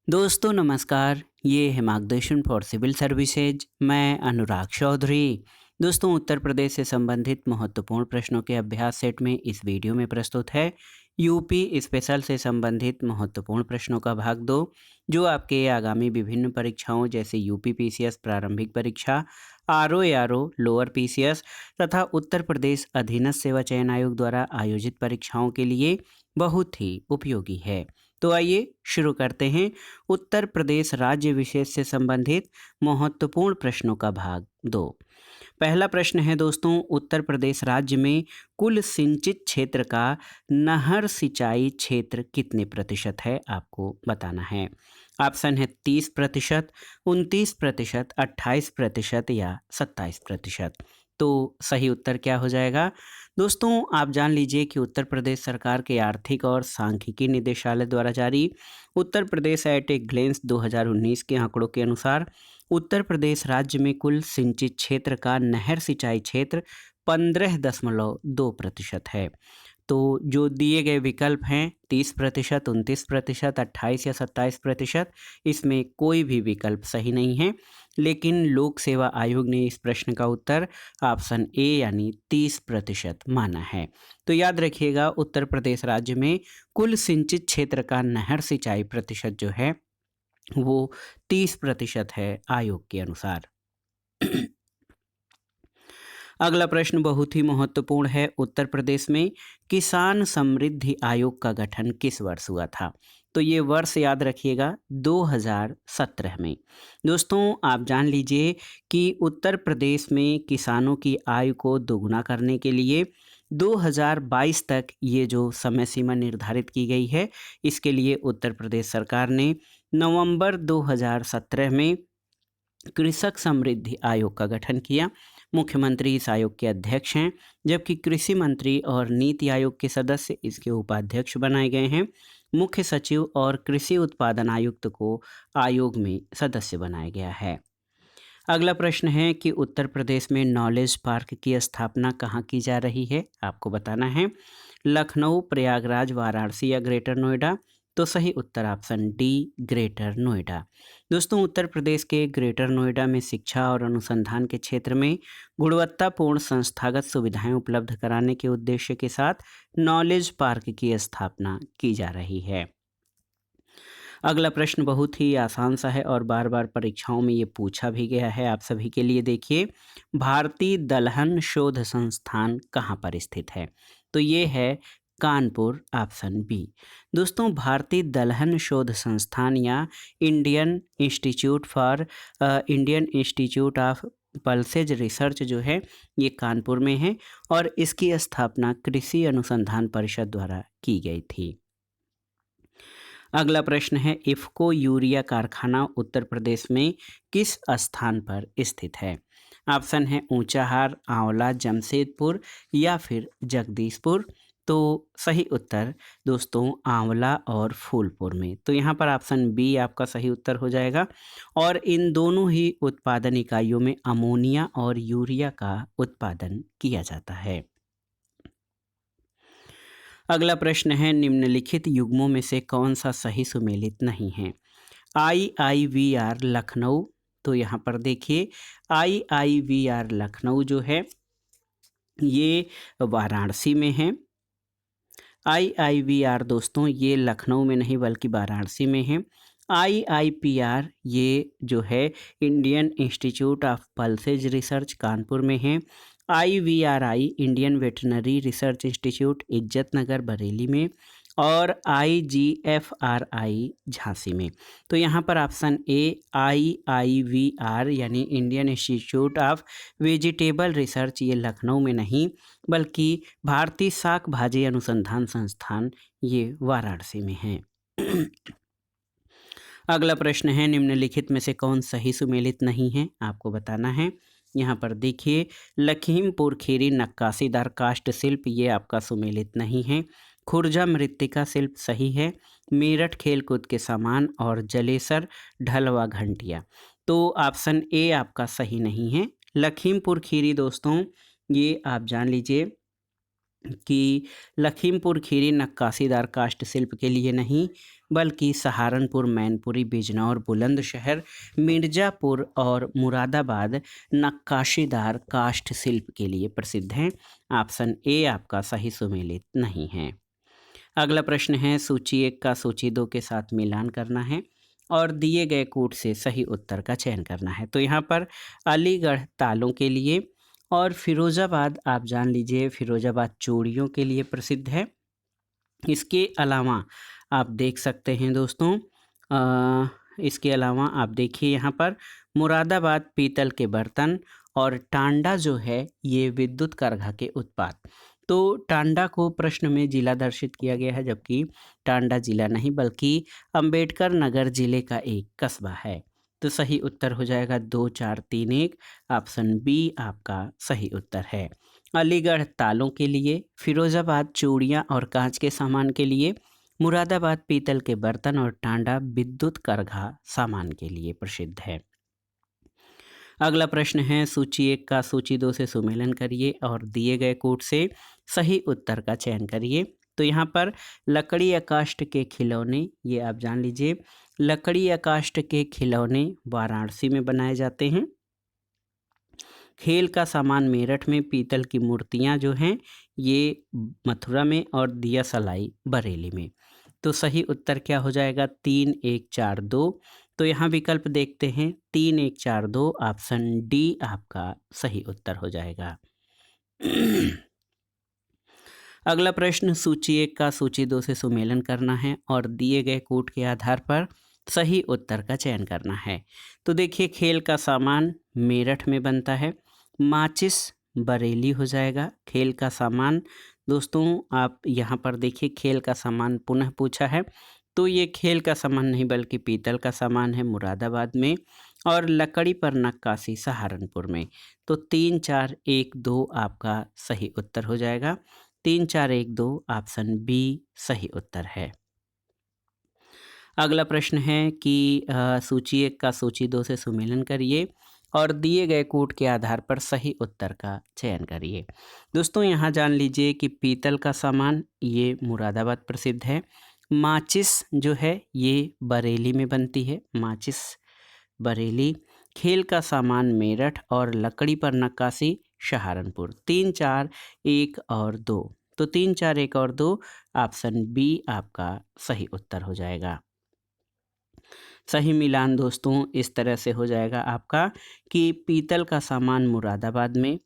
दोस्तों नमस्कार। ये है मार्गदर्शन फॉर सिविल सर्विसेज। मैं अनुराग चौधरी। दोस्तों उत्तर प्रदेश से संबंधित महत्वपूर्ण प्रश्नों के अभ्यास सेट में इस वीडियो में प्रस्तुत है यूपी स्पेशल से संबंधित महत्वपूर्ण प्रश्नों का भाग 2, जो आपके आगामी विभिन्न परीक्षाओं जैसे यूपी पीसीएस प्रारंभिक परीक्षा, आरओ एआरओ लोअर पीसीएस तथा उत्तर प्रदेश अधीनस्थ सेवा चयन आयोग द्वारा आयोजित परीक्षाओं के लिए बहुत ही उपयोगी है। तो आइए शुरू करते हैं उत्तर प्रदेश राज्य विशेष से संबंधित महत्वपूर्ण प्रश्नों का भाग 2। पहला प्रश्न है दोस्तों, उत्तर प्रदेश राज्य में कुल सिंचित क्षेत्र का नहर सिंचाई क्षेत्र कितने प्रतिशत है, आपको बताना है। ऑप्शन है 30%, 29%, 28% या 27%। तो सही उत्तर क्या हो जाएगा दोस्तों? आप जान लीजिए कि उत्तर प्रदेश सरकार के आर्थिक और सांख्यिकी निदेशालय द्वारा जारी उत्तर प्रदेश एट ए ग्लेंस 2019 के आंकड़ों के अनुसार उत्तर प्रदेश राज्य में कुल सिंचित क्षेत्र का नहर सिंचाई क्षेत्र 15.2% है। तो जो दिए गए विकल्प हैं 30%, 29%, 28 या 27%, इसमें कोई भी विकल्प सही नहीं है। लेकिन लोक सेवा आयोग ने इस प्रश्न का उत्तर ऑप्शन ए यानी 30% माना है। तो याद रखिएगा उत्तर प्रदेश राज्य में कुल सिंचित क्षेत्र का नहर सिंचाई प्रतिशत जो है वो 30% है आयोग के अनुसार। अगला प्रश्न बहुत ही महत्वपूर्ण है। उत्तर प्रदेश में किसान समृद्धि आयोग का गठन किस वर्ष हुआ था? तो ये वर्ष याद रखिएगा 2017 में। दोस्तों आप जान लीजिए कि उत्तर प्रदेश में किसानों की आय को दोगुना करने के लिए 2022 तक ये जो समय सीमा निर्धारित की गई है, इसके लिए उत्तर प्रदेश सरकार ने नवंबर 2017 में कृषक समृद्धि आयोग का गठन किया। मुख्यमंत्री इस आयोग के अध्यक्ष हैं, जबकि कृषि मंत्री और नीति आयोग के सदस्य इसके उपाध्यक्ष बनाए गए हैं। मुख्य सचिव और कृषि उत्पादन आयुक्त को आयोग में सदस्य बनाया गया है। अगला प्रश्न है कि उत्तर प्रदेश में नॉलेज पार्क की स्थापना कहाँ की जा रही है, आपको बताना है। लखनऊ, प्रयागराज, वाराणसी या ग्रेटर नोएडा? तो सही उत्तर ऑप्शन डी ग्रेटर नोएडा। दोस्तों उत्तर प्रदेश के ग्रेटर नोएडा में शिक्षा और अनुसंधान के क्षेत्र में गुणवत्तापूर्ण संस्थागत सुविधाएं उपलब्ध कराने के उद्देश्य के साथ नॉलेज पार्क की स्थापना की जा रही है। अगला प्रश्न बहुत ही आसान सा है और बार बार परीक्षाओं में ये पूछा भी गया है आप सभी के लिए। देखिए, भारतीय दलहन शोध संस्थान कहाँ पर स्थित है? तो ये है कानपुर, ऑप्शन बी। दोस्तों भारतीय दलहन शोध संस्थान या Indian institute of pulses research जो है ये कानपुर में है और इसकी स्थापना कृषि अनुसंधान परिषद द्वारा की गई थी। अगला प्रश्न है, इफ़को यूरिया कारखाना उत्तर प्रदेश में किस स्थान पर स्थित है? ऑप्शन है ऊंचाहार, आंवला, जमशेदपुर या फिर जगदीशपुर? तो सही उत्तर दोस्तों आंवला और फूलपुर में। तो यहाँ पर ऑप्शन बी आपका सही उत्तर हो जाएगा। और इन दोनों ही उत्पादन इकाइयों में अमोनिया और यूरिया का उत्पादन किया जाता है। अगला प्रश्न है, निम्नलिखित युग्मों में से कौन सा सही सुमेलित नहीं है? IIVR लखनऊ? तो यहाँ पर देखिए IIVR लखनऊ जो है ये वाराणसी में है। IIVR दोस्तों ये लखनऊ में नहीं बल्कि वाराणसी में है। IIPR ये जो है Indian institute of pulses research Kanpur में है। IVRI Indian veterinary research institute Izzatnagar Bareilly में और IGFRI झांसी में। तो यहाँ पर ऑप्शन ए IIVR यानी Indian institute of vegetable research ये लखनऊ में नहीं बल्कि भारतीय शाक भाजी अनुसंधान संस्थान ये वाराणसी में है। अगला प्रश्न है, निम्नलिखित में से कौन सही सुमेलित नहीं है, आपको बताना है। यहाँ पर देखिए, लखीमपुर खीरी नक्काशीदार काष्ठ शिल्प ये आपका सुमेलित नहीं है। खुर्जा मृत्तिका शिल्प सही है। मेरठ खेलकूद के सामान और जलेसर ढलवा घंटिया? तो ऑप्शन ए आपका सही नहीं है। लखीमपुर खीरी दोस्तों ये आप जान लीजिए कि लखीमपुर खीरी नक्काशीदार काष्ठ शिल्प के लिए नहीं बल्कि सहारनपुर, मैनपुरी, बिजनौर, बुलंदशहर, मिर्ज़ापुर और मुरादाबाद नक्काशीदार काष्ठ शिल्प के लिए प्रसिद्ध हैं। ऑप्शन ए आपका सही सुमेलित नहीं है। अगला प्रश्न है, सूची 1 का सूची 2 के साथ मिलान करना है और दिए गए कूट से सही उत्तर का चयन करना है। तो यहाँ पर अलीगढ़ तालों के लिए और फिरोज़ाबाद, आप जान लीजिए फिरोज़ाबाद चूड़ियों के लिए प्रसिद्ध है। इसके अलावा आप देख सकते हैं दोस्तों, इसके अलावा आप देखिए यहाँ पर मुरादाबाद पीतल के बर्तन और टांडा जो है ये विद्युत करघा के उत्पाद। तो टांडा को प्रश्न में जिला दर्शित किया गया है, जबकि टांडा जिला नहीं बल्कि अंबेडकर नगर जिले का एक कस्बा है। तो सही उत्तर हो जाएगा 2, 4, 3, 1। ऑप्शन बी आपका सही उत्तर है। अलीगढ़ तालों के लिए, फिरोज़ाबाद चूड़ियाँ और कांच के सामान के लिए, मुरादाबाद पीतल के बर्तन और टांडा विद्युत करघा सामान के लिए प्रसिद्ध है। अगला प्रश्न है, सूची 1 का सूची 2 से सुमेलन करिए और दिए गए कूट से सही उत्तर का चयन करिए। तो यहाँ पर लकड़ी या काष्ठ के खिलौने, ये आप जान लीजिए लकड़ी या काष्ठ के खिलौने वाराणसी में बनाए जाते हैं। खेल का सामान मेरठ में, पीतल की मूर्तियाँ जो हैं ये मथुरा में और दिया सलाई बरेली में। तो सही उत्तर क्या हो जाएगा? 3, 1, 4, 2। तो यहाँ विकल्प देखते हैं, 3, 1, 4, 2। ऑप्शन डी आपका सही उत्तर हो जाएगा। अगला प्रश्न, सूची 1 का सूची 2 से सुमेलन करना है और दिए गए कूट के आधार पर सही उत्तर का चयन करना है। तो देखिए, खेल का सामान मेरठ में बनता है, माचिस बरेली हो जाएगा। खेल का सामान दोस्तों, आप यहाँ पर देखिए खेल का सामान पुनः पूछा है, तो ये खेल का सामान नहीं बल्कि पीतल का सामान है मुरादाबाद में, और लकड़ी पर नक्काशी सहारनपुर में। तो 3, 4, 1, 2 आपका सही उत्तर हो जाएगा। 3, 4, 1, 2 ऑप्शन बी सही उत्तर है। अगला प्रश्न है कि सूची 1 का सूची 2 से सुमेलन करिए और दिए गए कूट के आधार पर सही उत्तर का चयन करिए। दोस्तों, यहाँ जान लीजिए कि पीतल का सामान ये मुरादाबाद प्रसिद्ध है। माचिस जो है ये बरेली में बनती है, माचिस बरेली। खेल का सामान मेरठ और लकड़ी पर नक्काशी सहारनपुर। 3, 4, 1 और 2। तो 3, 4, 1 और 2 ऑप्शन बी आपका सही उत्तर हो जाएगा। सही मिलान दोस्तों इस तरह से हो जाएगा आपका कि पीतल का सामान मुरादाबाद में,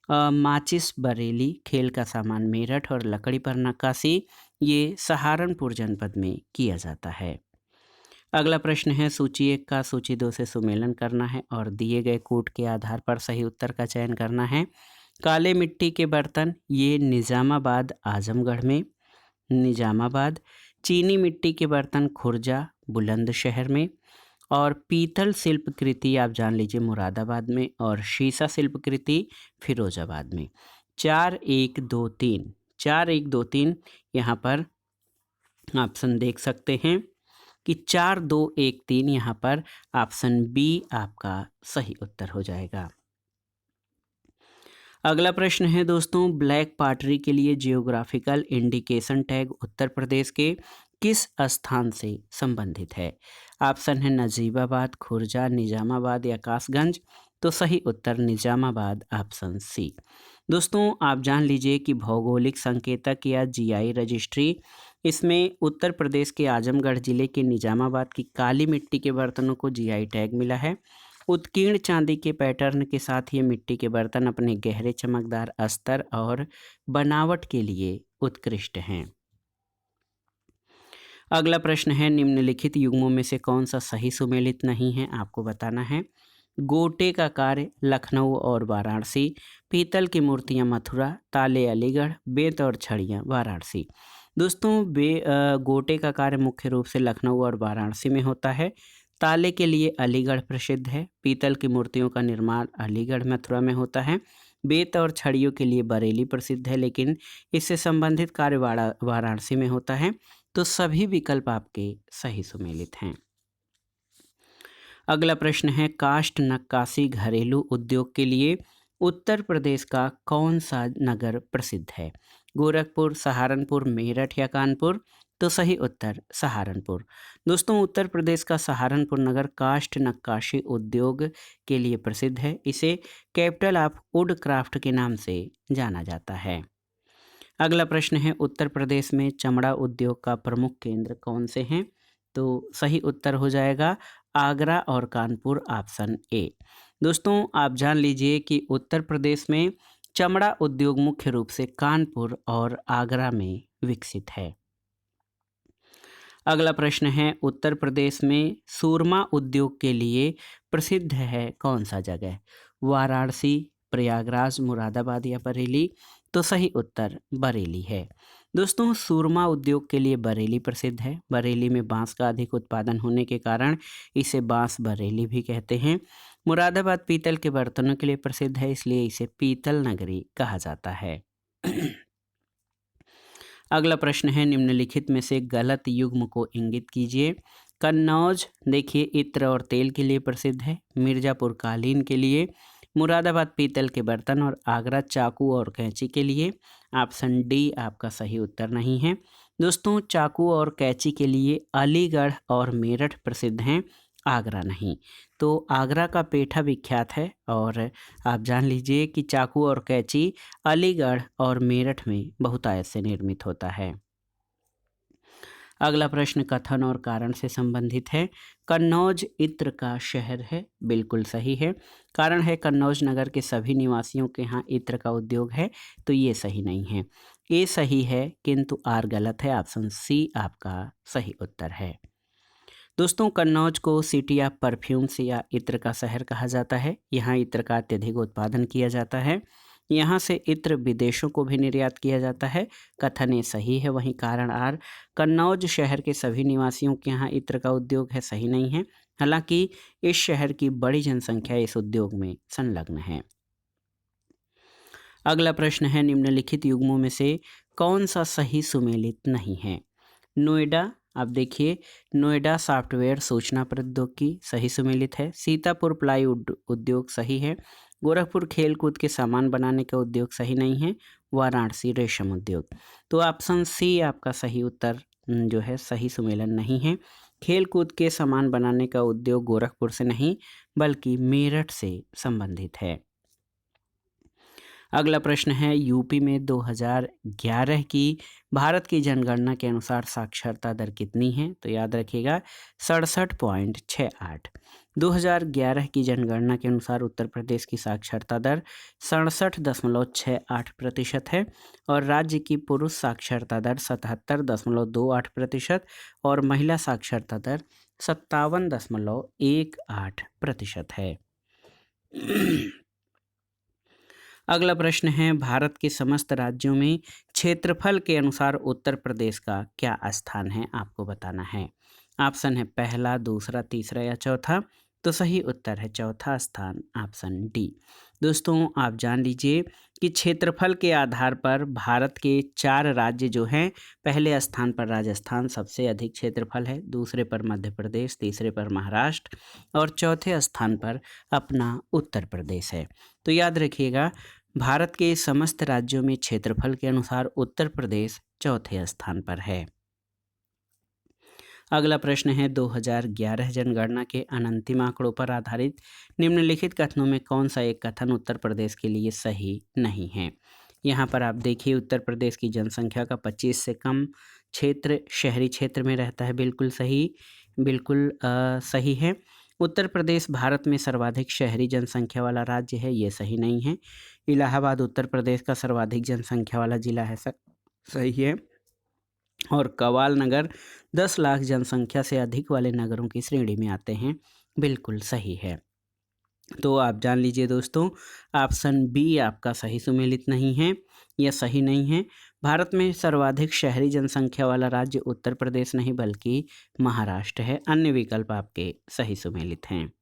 माचिस बरेली, खेल का सामान मेरठ और लकड़ी पर नक्काशी ये सहारनपुर जनपद में किया जाता है। अगला प्रश्न है, सूची 1 का सूची 2 से सुमेलन करना है और दिए गए कूट के आधार पर सही उत्तर का चयन करना है। काले मिट्टी के बर्तन ये निज़ामाबाद आजमगढ़ में, निज़ामाबाद। चीनी मिट्टी के बर्तन खुर्जा बुलंदशहर में, और पीतल शिल्प कृति आप जान लीजिए मुरादाबाद में, और शीशा शिल्प कृति फिरोजाबाद में। 4, 1, 2, 3, 4, 1, 2, 3 यहाँ पर ऑप्शन देख सकते हैं कि 4, 2, 1, 3 यहाँ पर ऑप्शन बी आपका सही उत्तर हो जाएगा। अगला प्रश्न है दोस्तों, ब्लैक पॉटरी के लिए geographical indication tag Uttar Pradesh के किस स्थान से संबंधित है? ऑप्शन है नजीबाबाद, खुर्जा, निजामाबाद या कासगंज। तो सही उत्तर निजामाबाद, ऑप्शन सी। दोस्तों, आप जान लीजिए कि भौगोलिक संकेतक या जीआई रजिस्ट्री, इसमें उत्तर प्रदेश के आजमगढ़ जिले के निजामाबाद की काली मिट्टी के बर्तनों को जीआई टैग मिला है। उत्कीर्ण चांदी के पैटर्न के साथ ये मिट्टी के बर्तन अपने गहरे चमकदार अस्तर और बनावट के लिए उत्कृष्ट हैं। अगला प्रश्न है, निम्नलिखित युग्मों में से कौन सा सही सुमेलित नहीं है, आपको बताना है। गोटे का कार्य लखनऊ और वाराणसी, पीतल की मूर्तियां मथुरा, ताले अलीगढ़, बेंत और छड़ियाँ वाराणसी। दोस्तों, गोटे का कार्य मुख्य रूप से लखनऊ और वाराणसी में होता है। ताले के लिए अलीगढ़ प्रसिद्ध है। पीतल की मूर्तियों का निर्माण अलीगढ़ मथुरा में होता है। बेंत और छड़ियों के लिए बरेली प्रसिद्ध है, लेकिन इससे संबंधित कार्य वाराणसी में होता है। तो सभी विकल्प आपके सही सुमेलित हैं। अगला प्रश्न है, काष्ठ नक्काशी घरेलू उद्योग के लिए उत्तर प्रदेश का कौन सा नगर प्रसिद्ध है? गोरखपुर, सहारनपुर, मेरठ या कानपुर। तो सही उत्तर सहारनपुर। दोस्तों, उत्तर प्रदेश का सहारनपुर नगर काष्ठ नक्काशी उद्योग के लिए प्रसिद्ध है। इसे कैपिटल ऑफ वुड क्राफ्ट के नाम से जाना जाता है। अगला प्रश्न है, उत्तर प्रदेश में चमड़ा उद्योग का प्रमुख केंद्र कौन से हैं? तो सही उत्तर हो जाएगा आगरा और कानपुर, ऑप्शन ए। दोस्तों, आप जान लीजिए कि उत्तर प्रदेश में चमड़ा उद्योग मुख्य रूप से कानपुर और आगरा में विकसित है। अगला प्रश्न है, उत्तर प्रदेश में सूरमा उद्योग के लिए प्रसिद्ध है कौन सा जगह? वाराणसी, प्रयागराज, मुरादाबाद या बरेली? तो सही उत्तर बरेली है। दोस्तों, सूरमा उद्योग के लिए बरेली प्रसिद्ध है। बरेली में बांस का अधिक उत्पादन होने के कारण इसे बांस बरेली भी कहते हैं। मुरादाबाद पीतल के बर्तनों के लिए प्रसिद्ध है, इसलिए इसे पीतल नगरी कहा जाता है। अगला प्रश्न है, निम्नलिखित में से गलत युग्म को इंगित कीजिए। कन्नौज देखिए इत्र और तेल के लिए प्रसिद्ध है, मिर्ज़ापुर कालीन के लिए, मुरादाबाद पीतल के बर्तन और आगरा चाकू और कैंची के लिए। ऑप्शन डी आपका सही उत्तर नहीं है। दोस्तों, चाकू और कैंची के लिए अलीगढ़ और मेरठ प्रसिद्ध हैं, आगरा नहीं। तो आगरा का पेठा विख्यात है और आप जान लीजिए कि चाकू और कैंची अलीगढ़ और मेरठ में बहुतायत से निर्मित होता है। अगला प्रश्न कथन और कारण से संबंधित है। कन्नौज इत्र का शहर है, बिल्कुल सही है। कारण है कन्नौज नगर के सभी निवासियों के यहाँ इत्र का उद्योग है, तो ये सही नहीं है। ए सही है किंतु आर गलत है, ऑप्शन सी आपका सही उत्तर है। दोस्तों, कन्नौज को सिटी ऑफ परफ्यूम्स या इत्र का शहर कहा जाता है। यहाँ इत्र का अत्यधिक उत्पादन किया जाता है। यहाँ से इत्र विदेशों को भी निर्यात किया जाता है। कथन ये सही है, वहीं कारण आर कन्नौज शहर के सभी निवासियों के यहाँ इत्र का उद्योग है, सही नहीं है। हालांकि इस शहर की बड़ी जनसंख्या इस उद्योग में संलग्न है। अगला प्रश्न है, निम्नलिखित युग्मों में से कौन सा सही सुमेलित नहीं है? नोएडा, आप देखिए नोएडा सॉफ्टवेयर सूचना प्रौद्योगिकी सही सुमेलित है। सीतापुर प्लाईवुड उद्योग सही है। गोरखपुर खेलकूद के सामान बनाने का उद्योग सही नहीं है। वाराणसी रेशम उद्योग। तो ऑप्शन सी आपका सही उत्तर जो है सही सुमेलन नहीं है। खेलकूद के सामान बनाने का उद्योग गोरखपुर से नहीं बल्कि मेरठ से संबंधित है। अगला प्रश्न है, यूपी में 2011 की भारत की जनगणना के अनुसार साक्षरता दर कितनी है? तो याद रखिएगा 67.68। 2011 की जनगणना के अनुसार उत्तर प्रदेश की साक्षरता दर 67.68% है और राज्य की पुरुष साक्षरता दर 77.28% और महिला साक्षरता दर 57.18% है। अगला प्रश्न है, भारत के समस्त राज्यों में क्षेत्रफल के अनुसार उत्तर प्रदेश का क्या स्थान है? आपको बताना है। ऑप्शन है पहला, दूसरा, तीसरा या चौथा। तो सही उत्तर है चौथा स्थान, ऑप्शन डी। दोस्तों, आप जान लीजिए कि क्षेत्रफल के आधार पर भारत के 4 राज्य जो हैं, पहले स्थान पर राजस्थान सबसे अधिक क्षेत्रफल है, दूसरे पर मध्य प्रदेश, तीसरे पर महाराष्ट्र और चौथे स्थान पर अपना उत्तर प्रदेश है। तो याद रखिएगा, भारत के समस्त राज्यों में क्षेत्रफल के अनुसार उत्तर प्रदेश चौथे स्थान पर है। अगला प्रश्न है, 2011 जनगणना के अनंतिम आंकड़ों पर आधारित निम्नलिखित कथनों में कौन सा एक कथन उत्तर प्रदेश के लिए सही नहीं है? यहाँ पर आप देखिए उत्तर प्रदेश की जनसंख्या का 25 से कम क्षेत्र शहरी क्षेत्र में रहता है, बिल्कुल सही, बिल्कुल सही है। उत्तर प्रदेश भारत में सर्वाधिक शहरी जनसंख्या वाला राज्य है, ये सही नहीं है। इलाहाबाद उत्तर प्रदेश का सर्वाधिक जनसंख्या वाला जिला है, सही है। और कवाल नगर 10 लाख जनसंख्या से अधिक वाले नगरों की श्रेणी में आते हैं, बिल्कुल सही है। तो आप जान लीजिए दोस्तों, ऑप्शन बी आपका सही सुमेलित नहीं है, यह सही नहीं है। भारत में सर्वाधिक शहरी जनसंख्या वाला राज्य उत्तर प्रदेश नहीं बल्कि महाराष्ट्र है। अन्य विकल्प आपके सही सुमेलित हैं।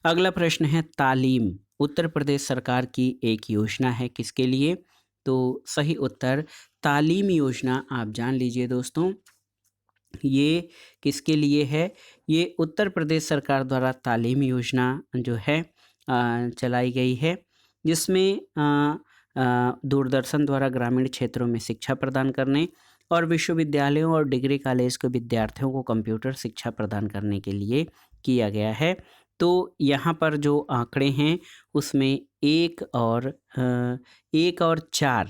अगला प्रश्न है, तालीम उत्तर प्रदेश सरकार की एक योजना है, किसके लिए? तो सही उत्तर तालीम योजना आप जान लीजिए दोस्तों, ये किसके लिए है? ये उत्तर प्रदेश सरकार द्वारा तालीम योजना जो है चलाई गई है, जिसमें दूरदर्शन द्वारा ग्रामीण क्षेत्रों में शिक्षा प्रदान करने और विश्वविद्यालयों और डिग्री कॉलेज के विद्यार्थियों को कंप्यूटर शिक्षा प्रदान करने के लिए किया गया है। तो यहाँ पर जो आंकड़े हैं उसमें 1 और 4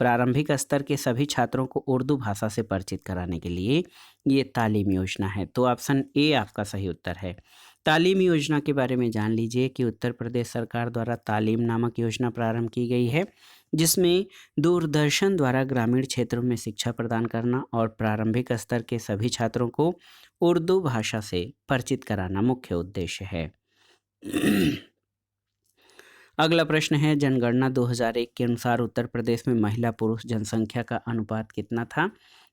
प्रारंभिक स्तर के सभी छात्रों को उर्दू भाषा से परिचित कराने के लिए ये तालीम योजना है। तो ऑप्शन ए आपका सही उत्तर है। तालीम योजना के बारे में जान लीजिए कि उत्तर प्रदेश सरकार द्वारा तालीम नामक योजना प्रारंभ की गई है, जिसमें दूरदर्शन द्वारा ग्रामीण क्षेत्रों में शिक्षा प्रदान करना और प्रारंभिक स्तर के सभी छात्रों को उर्दू भाषा से परिचित कराना मुख्य उद्देश्य है। अगला प्रश्न है, जनगणना 2001 के अनुसार उत्तर प्रदेश में महिला पुरुष जनसंख्या का अनुपात कितना था?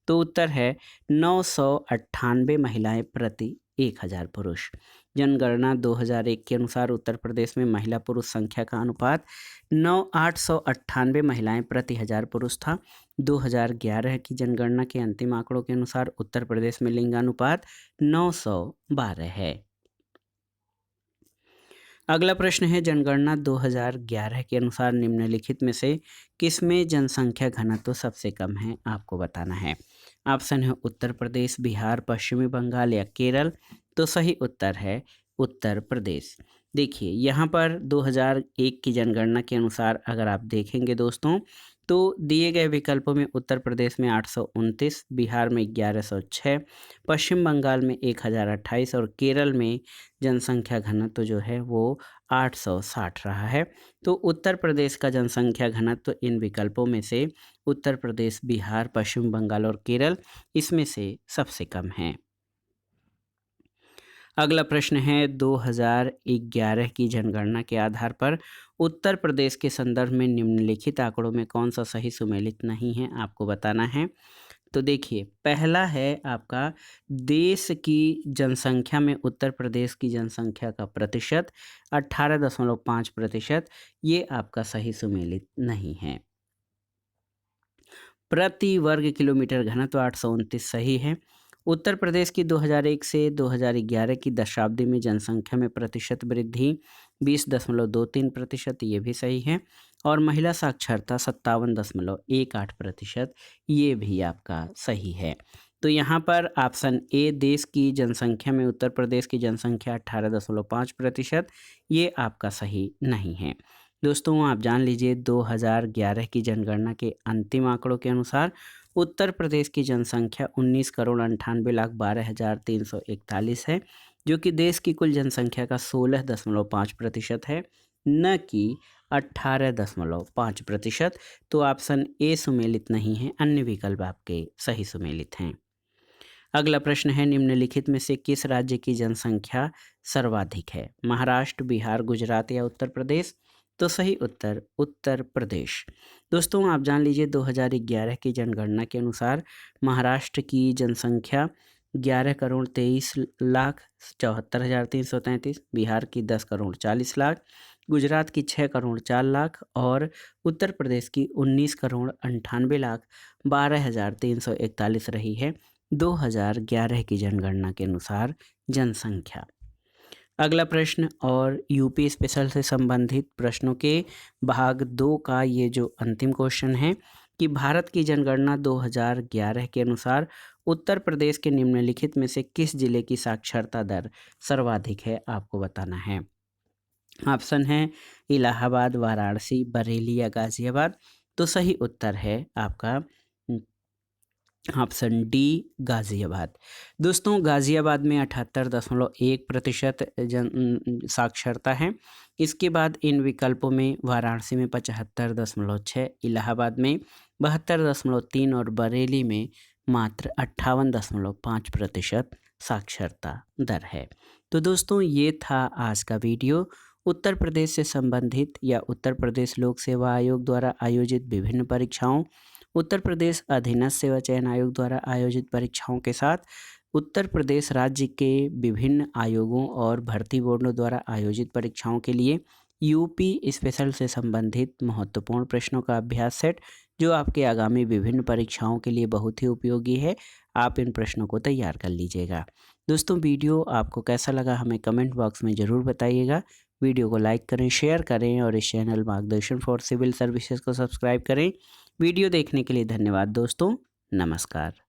तो उत्तर है 998 महिलाएं प्रति 1000 पुरुष। जनगणना 2001 के अनुसार उत्तर प्रदेश में महिला पुरुष संख्या का अनुपात 898 महिलाएं प्रति 1000 पुरुष था। 2011 की जनगणना के अंतिम आंकड़ों के अनुसार उत्तर प्रदेश में लिंगानुपात 912 है। अगला प्रश्न है, जनगणना 2011 के अनुसार निम्नलिखित में से किसमें जनसंख्या घनत्व सबसे कम है? आपको बताना है। ऑप्शन है उत्तर प्रदेश, बिहार, पश्चिमी बंगाल या केरल। तो सही उत्तर है उत्तर प्रदेश। देखिए यहाँ पर 2001 की जनगणना के अनुसार अगर आप देखेंगे दोस्तों, तो दिए गए विकल्पों में उत्तर प्रदेश में 829, बिहार में 1106, पश्चिम बंगाल में 1028 और केरल में जनसंख्या घनत्व जो है वो 860 रहा है। तो उत्तर प्रदेश का जनसंख्या घनत्व इन विकल्पों में से उत्तर प्रदेश, बिहार, पश्चिम बंगाल और केरल इसमें से सबसे कम है। अगला प्रश्न है, 2011 की जनगणना के आधार पर उत्तर प्रदेश के संदर्भ में निम्नलिखित आंकड़ों में कौन सा सही सुमेलित नहीं है? आपको बताना है। तो देखिए पहला है आपका देश की जनसंख्या में उत्तर प्रदेश की जनसंख्या का प्रतिशत 18.5%, ये आपका सही सुमेलित नहीं है। प्रति वर्ग किलोमीटर घनत्व 829 सही है। उत्तर प्रदेश की 2001 से 2011 की दशाब्दी में जनसंख्या में प्रतिशत वृद्धि 20.23%, ये भी सही है। और महिला साक्षरता 57.18%, ये भी आपका सही है। तो यहाँ पर ऑप्शन ए देश की जनसंख्या में उत्तर प्रदेश की जनसंख्या 18.5%, ये आपका सही नहीं है। दोस्तों आप जान लीजिए 2011 की जनगणना के अंतिम आंकड़ों के अनुसार उत्तर प्रदेश की जनसंख्या 19,98,12,341 है, जो कि देश की कुल जनसंख्या का 16.5% है, न कि 18.5%। तो ऑप्शन ए सुमेलित नहीं है, अन्य विकल्प आपके सही सुमेलित हैं। अगला प्रश्न है, निम्नलिखित में से किस राज्य की जनसंख्या सर्वाधिक है? महाराष्ट्र, बिहार, गुजरात या उत्तर प्रदेश? तो सही उत्तर उत्तर प्रदेश। दोस्तों आप जान लीजिए 2011 की जनगणना के अनुसार महाराष्ट्र की जनसंख्या 11,23,74,333, बिहार की 10,40,00,000, गुजरात की 6,04,00,000 और उत्तर प्रदेश की 19,98,12,341 रही है 2011 की जनगणना के अनुसार जनसंख्या। अगला प्रश्न और यूपी स्पेशल से संबंधित प्रश्नों के भाग 2 का ये जो अंतिम क्वेश्चन है कि भारत की जनगणना 2011 के अनुसार उत्तर प्रदेश के निम्नलिखित में से किस जिले की साक्षरता दर सर्वाधिक है? आपको बताना है। ऑप्शन है इलाहाबाद, वाराणसी, बरेली या गाजियाबाद। तो सही उत्तर है आपका ऑप्शन डी गाजियाबाद। दोस्तों गाजियाबाद में 78.1% जन साक्षरता है। इसके बाद इन विकल्पों में वाराणसी में 75.6, इलाहाबाद में 72.3 और बरेली में मात्र 58.5% साक्षरता दर है। तो दोस्तों ये था आज का वीडियो। उत्तर प्रदेश से संबंधित या उत्तर प्रदेश लोक सेवा आयोग द्वारा आयोजित विभिन्न परीक्षाओं, उत्तर प्रदेश अधीनस्थ सेवा चयन आयोग द्वारा आयोजित परीक्षाओं के साथ उत्तर प्रदेश राज्य के विभिन्न आयोगों और भर्ती बोर्डों द्वारा आयोजित परीक्षाओं के लिए यूपी स्पेशल से संबंधित महत्वपूर्ण प्रश्नों का अभ्यास सेट, जो आपके आगामी विभिन्न परीक्षाओं के लिए बहुत ही उपयोगी है। आप इन प्रश्नों को तैयार कर लीजिएगा। दोस्तों वीडियो आपको कैसा लगा हमें कमेंट बॉक्स में ज़रूर बताइएगा। वीडियो को लाइक करें, शेयर करें और इस चैनल मार्गदर्शन फॉर सिविल सर्विसेज को सब्सक्राइब करें। वीडियो देखने के लिए धन्यवाद दोस्तों। नमस्कार।